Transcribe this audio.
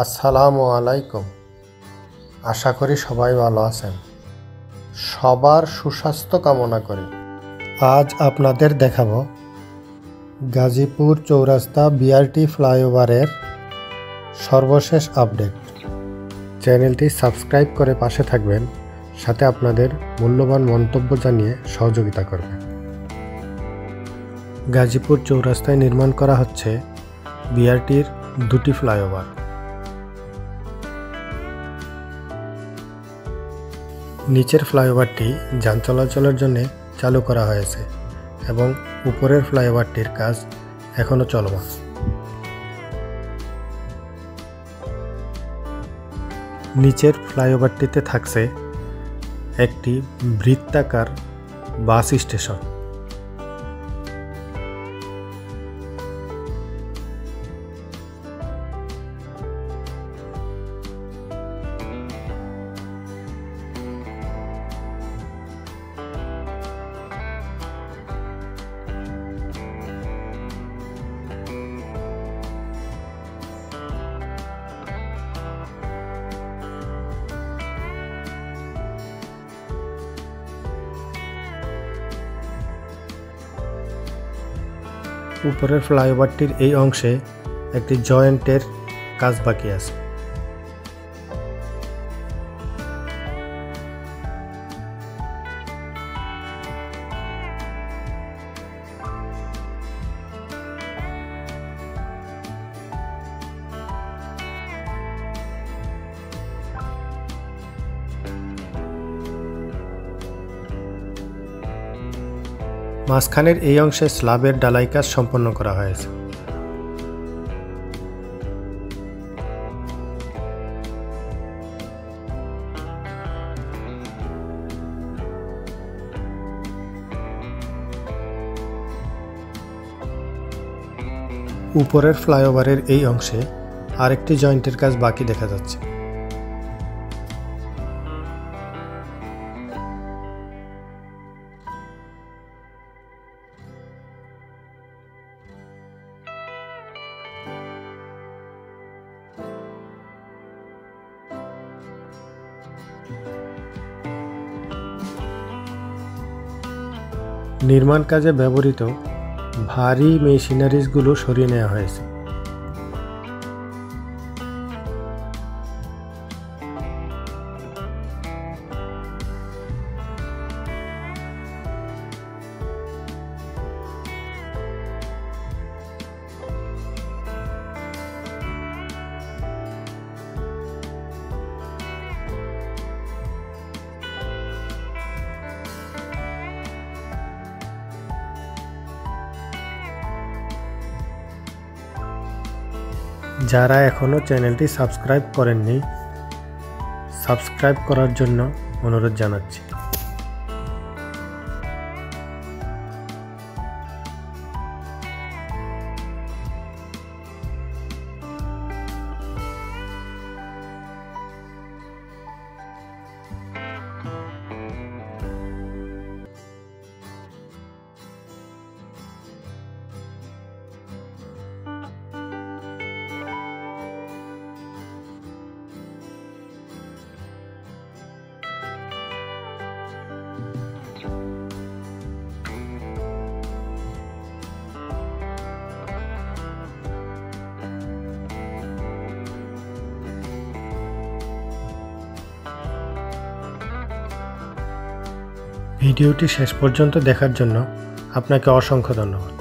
আসসালামু আলাইকুম। আশা করি সবাই ভালো আছেন। সবার সুস্বাস্থ্য কামনা করি। আজ আপনাদের দেখাবো গাজীপুর চৌরাস্তা বিআরটি ফ্লাইওভারের সর্বশেষ আপডেট। চ্যানেলটি সাবস্ক্রাইব করে পাশে থাকবেন, সাথে আপনাদের মূল্যবান মন্তব্য জানিয়ে সহযোগিতা করবেন। গাজীপুর চৌরাস্তায় নির্মাণ করা হচ্ছে বিআরটির দুটি ফ্লাইওভার। নিচের ফ্লাইওভারটি যান চলাচলের জন্য চালু করা হয়েছে এবং উপরের ফ্লাইওভারটির কাজ এখনও চলমান। নিচের ফ্লাইওভারটিতে থাকছে একটি বৃত্তাকার বাস স্টেশন। উপরের ফ্লাইওভারটির এই অংশে একটি জয়েন্টের কাজ বাকি আছে। মাঝখানের এই অংশে স্ল্যাবের ঢালাই কাজ সম্পন্ন করা হয়েছে। উপরের ফ্লাইওভারের এই অংশে আরেকটি জয়েন্টের কাজ বাকি দেখা যাচ্ছে। নির্মাণ কাজে ব্যবহৃত ভারী মেশিনারিজগুলো সরিয়ে নেওয়া হয়েছে। যারা এখনও চ্যানেলটি সাবস্ক্রাইব করেননি, সাবস্ক্রাইব করার জন্য অনুরোধ জানাচ্ছি। ভিডিওটি শেষ পর্যন্ত দেখার জন্য আপনাকে অসংখ্য ধন্যবাদ।